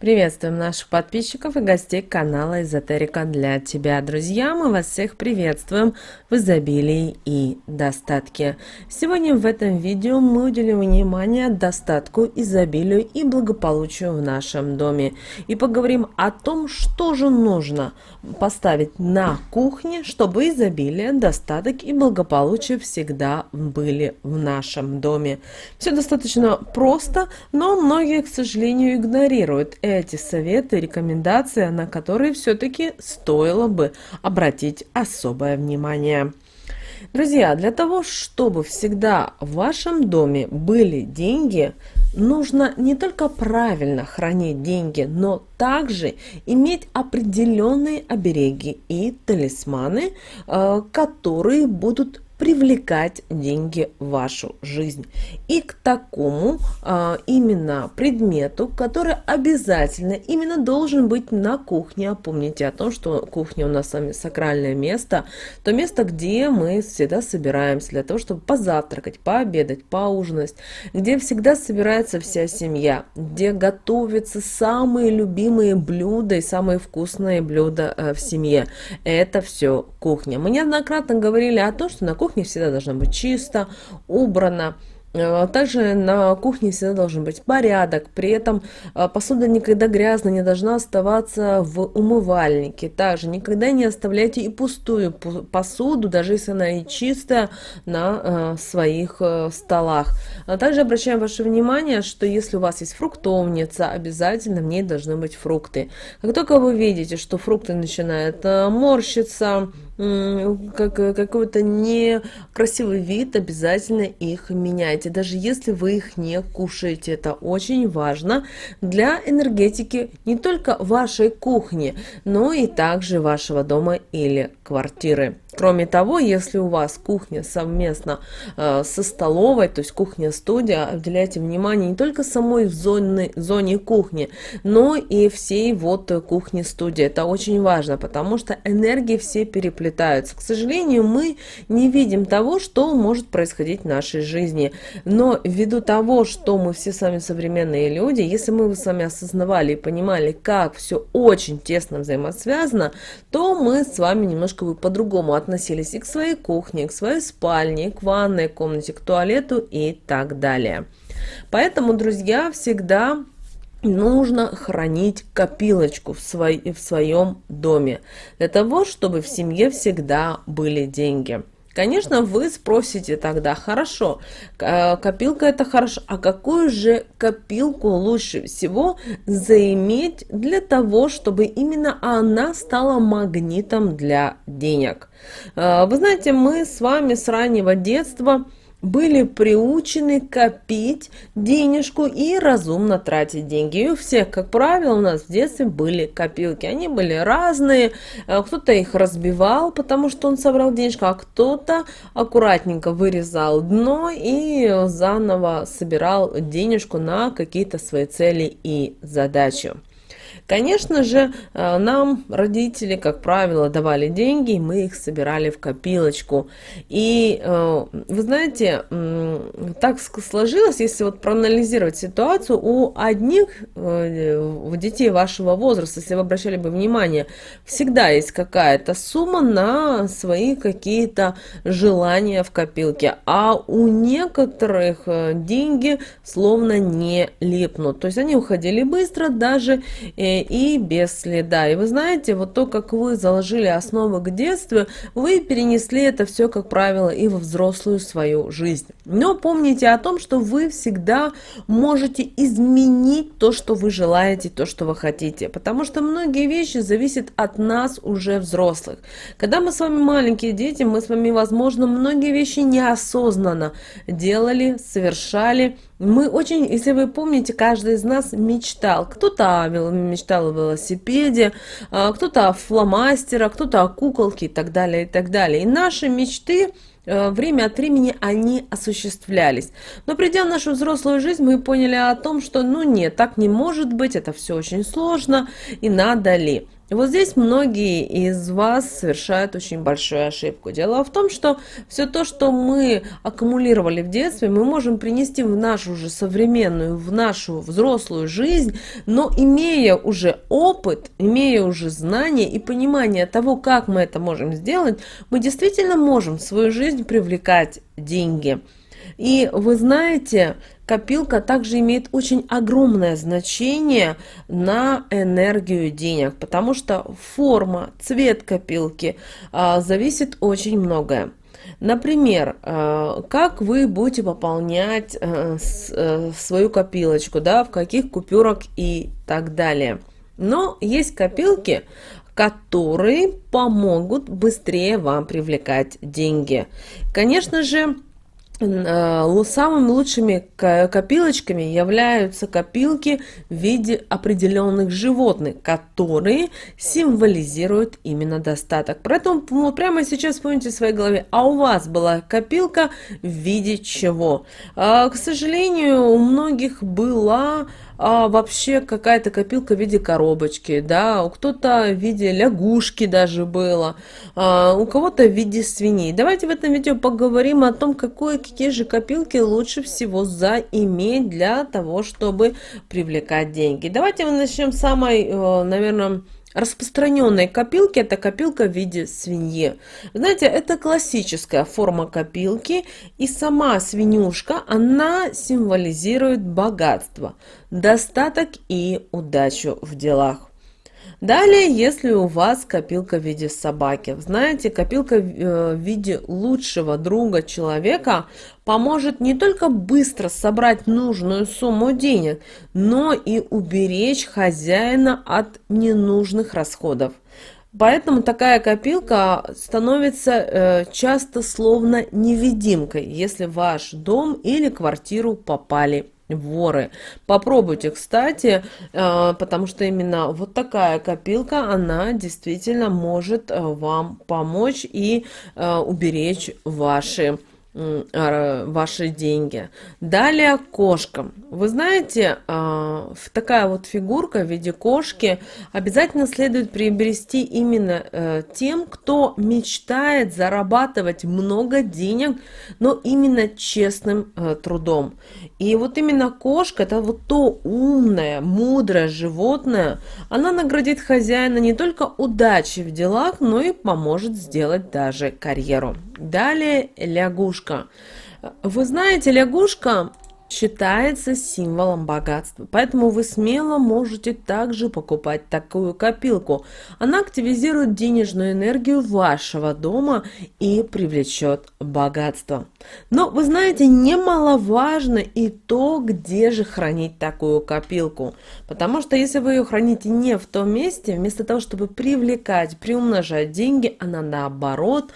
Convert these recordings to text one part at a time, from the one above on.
Приветствуем наших подписчиков и гостей канала Эзотерика для тебя. Друзья, мы вас всех приветствуем в изобилии и достатке. Сегодня в этом видео мы уделим внимание достатку, изобилию и благополучию в нашем доме. И поговорим о том, что же нужно поставить на кухне, чтобы изобилие, достаток и благополучие всегда были в нашем доме. Все достаточно просто, но многие, к сожалению, игнорируют эти советы, рекомендации, на которые все-таки стоило бы обратить особое внимание. Друзья, для того, чтобы всегда в вашем доме были деньги, нужно не только правильно хранить деньги, но также иметь определенные обереги и талисманы, которые будут привлекать деньги в вашу жизнь. И к такому именно предмету, который обязательно именно должен быть на кухне. Помните о том, что кухня у нас с вами сакральное место, то место, где мы всегда собираемся для того, чтобы позавтракать, пообедать, поужинать, где всегда собирается вся семья, где готовятся самые любимые блюда и самые вкусные блюда в семье. Это все кухня. Мы неоднократно говорили о том, что на кухне всегда должно быть чисто, убрано. Также на кухне всегда должен быть порядок, при этом посуда никогда грязная не должна оставаться в умывальнике. Также никогда не оставляйте и пустую посуду, даже если она и чистая, на своих столах. Также обращаем ваше внимание, что если у вас есть фруктовница, обязательно в ней должны быть фрукты. Как только вы видите, что фрукты начинают морщиться, какой-то некрасивый вид, обязательно их меняйте, даже если вы их не кушаете. Это очень важно для энергетики не только вашей кухни, но и также вашего дома или квартиры. Кроме того, если у вас кухня совместно со столовой, то есть кухня-студия, уделяйте внимание не только самой зоне кухни, но и всей кухни-студии. Это очень важно, потому что энергии все переплетаются. К сожалению, мы не видим того, что может происходить в нашей жизни. Но ввиду того, что мы все с вами современные люди, если мы с вами осознавали и понимали, как все очень тесно взаимосвязано, то мы с вами немножко бы по-другому относились и к своей кухне, к своей спальне, к ванной комнате, к туалету и так далее. Поэтому, друзья, всегда нужно хранить копилочку в своем доме, для того, чтобы в семье всегда были деньги. Конечно, вы спросите тогда, хорошо, копилка это хорошо, а какую же копилку лучше всего заиметь для того, чтобы именно она стала магнитом для денег? Вы знаете, мы с вами с раннего детства были приучены копить денежку и разумно тратить деньги. И у всех, как правило, у нас в детстве были копилки. Они были разные. Кто-то их разбивал, потому что он собрал денежку, а кто-то аккуратненько вырезал дно и заново собирал денежку на какие-то свои цели и задачи. Конечно же, нам родители, как правило, давали деньги, и мы их собирали в копилочку. И вы знаете, так сложилось, если проанализировать ситуацию, у одних детей вашего возраста, если вы обращали бы внимание, всегда есть какая-то сумма на свои какие-то желания в копилке, а у некоторых деньги словно не липнут. То есть они уходили быстро, даже и без следа. И вы знаете, то, как вы заложили основы к детству, вы перенесли это все, как правило, и во взрослую свою жизнь. Но помните о том, что вы всегда можете изменить то, что вы желаете, то, что вы хотите. Потому что многие вещи зависят от нас уже взрослых. Когда мы с вами маленькие дети, мы с вами, возможно, многие вещи неосознанно делали, совершали. Мы очень, если вы помните, каждый из нас мечтал. Кто-то мечтал о велосипеде, кто-то о фломастерах, кто-то о куколке и так далее, и так далее. И наши мечты время от времени они осуществлялись. Но придя в нашу взрослую жизнь, мы поняли о том, что нет, так не может быть, это все очень сложно, и надо ли. Вот здесь многие из вас совершают очень большую ошибку. Дело в том, что все то, что мы аккумулировали в детстве, мы можем принести в нашу уже современную, в нашу взрослую жизнь, но имея уже опыт, имея уже знания и понимание того, как мы это можем сделать, мы действительно можем в свою жизнь привлекать деньги. И вы знаете, копилка также имеет очень огромное значение на энергию денег, потому что форма, цвет копилки зависит очень многое. Например, как вы будете пополнять свою копилочку, да, в каких купюрах и так далее. Но есть копилки, которые помогут быстрее вам привлекать деньги. Конечно же, самыми лучшими копилочками являются копилки в виде определенных животных, которые символизируют именно достаток. Поэтому прямо сейчас вспомните в своей голове, а у вас была копилка в виде чего? К сожалению, у многих была вообще какая-то копилка в виде коробочки, да, у кто-то в виде лягушки даже было, у кого-то в виде свиней. Давайте в этом видео поговорим о том, какие же копилки лучше всего заиметь для того, чтобы привлекать деньги. Давайте мы начнем с самой, наверное, распространенной копилки. Это копилка в виде свиньи. Знаете, это классическая форма копилки, и сама свинюшка, она символизирует богатство, достаток и удачу в делах. Далее, если у вас копилка в виде собаки, знаете, копилка в виде лучшего друга человека поможет не только быстро собрать нужную сумму денег, но и уберечь хозяина от ненужных расходов. Поэтому такая копилка становится часто словно невидимкой, если в ваш дом или квартиру попали воры. Попробуйте, кстати, потому что именно вот такая копилка, она действительно может вам помочь и уберечь ваши деньги. Далее кошка. Вы знаете, такая вот фигурка в виде кошки обязательно следует приобрести именно тем, кто мечтает зарабатывать много денег, но именно честным трудом. И вот именно кошка, это вот то умное, мудрое животное, она наградит хозяина не только удачей в делах, но и поможет сделать даже карьеру. Далее лягушка. Вы знаете, лягушка считается символом богатства, поэтому вы смело можете также покупать такую копилку. Она активизирует денежную энергию вашего дома и привлечет богатство. Но вы знаете, немаловажно и то, где же хранить такую копилку, потому что если вы ее храните не в том месте, вместо того, чтобы привлекать, приумножать деньги, она наоборот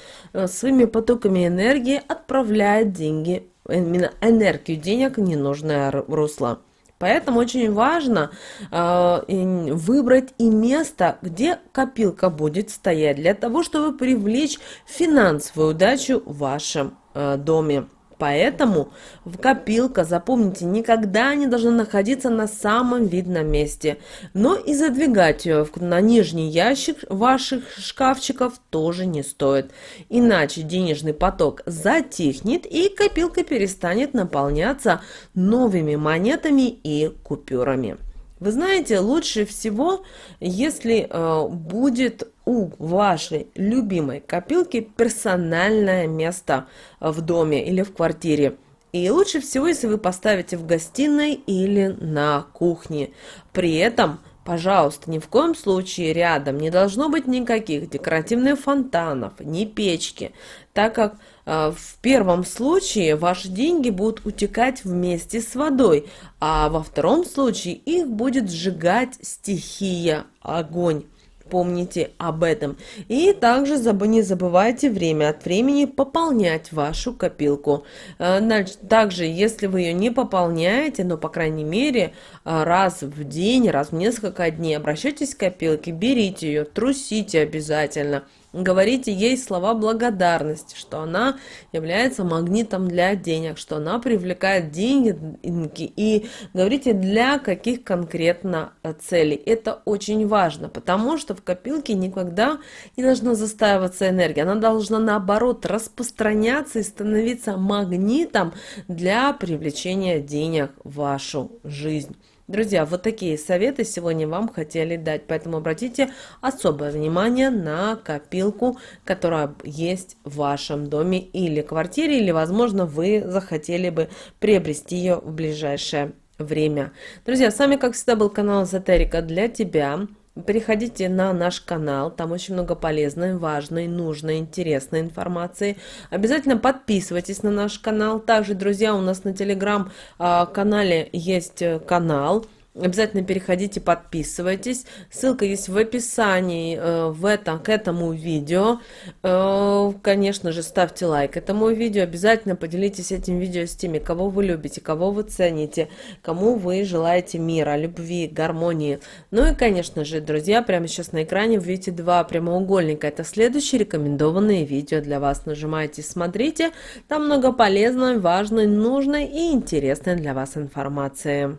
своими потоками энергии отправляет деньги, именно энергию денег в ненужное русло. Поэтому очень важно выбрать и место, где копилка будет стоять, для того, чтобы привлечь финансовую удачу в вашем доме. Поэтому копилка, запомните, никогда не должна находиться на самом видном месте, но и задвигать ее на нижний ящик ваших шкафчиков тоже не стоит. Иначе денежный поток затихнет и копилка перестанет наполняться новыми монетами и купюрами. Вы знаете, лучше всего, если будет у вашей любимой копилки персональное место в доме или в квартире. И лучше всего, если вы поставите в гостиной или на кухне. При этом, пожалуйста, ни в коем случае рядом не должно быть никаких декоративных фонтанов, ни печки, так как в первом случае ваши деньги будут утекать вместе с водой, а во втором случае их будет сжигать стихия огонь. Помните об этом. И также не забывайте время от времени пополнять вашу копилку. Также, если вы ее не пополняете, но, по крайней мере, раз в день, раз в несколько дней обращайтесь к копилке, берите ее, трусите обязательно. Говорите ей слова благодарности, что она является магнитом для денег, что она привлекает деньги, и говорите, для каких конкретно целей. Это очень важно, потому что в копилке никогда не должна застаиваться энергия. Она должна, наоборот, распространяться и становиться магнитом для привлечения денег в вашу жизнь. Друзья, вот такие советы сегодня вам хотели дать, поэтому обратите особое внимание на копилку, которая есть в вашем доме или квартире, или, возможно, вы захотели бы приобрести ее в ближайшее время. Друзья, с вами, как всегда, был канал Эзотерика для тебя. Переходите на наш канал, там очень много полезной, важной, нужной, интересной информации. Обязательно подписывайтесь на наш канал. Также, друзья, у нас на телеграм-канале есть канал. Обязательно переходите, подписывайтесь. Ссылка есть в описании к этому видео. Конечно же, ставьте лайк этому видео. Обязательно поделитесь этим видео с теми, кого вы любите, кого вы цените, кому вы желаете мира, любви, гармонии. Ну и, конечно же, друзья, прямо сейчас на экране вы видите два прямоугольника. Это следующие рекомендованные видео для вас. Нажимайте, смотрите. Там много полезной, важной, нужной и интересной для вас информации.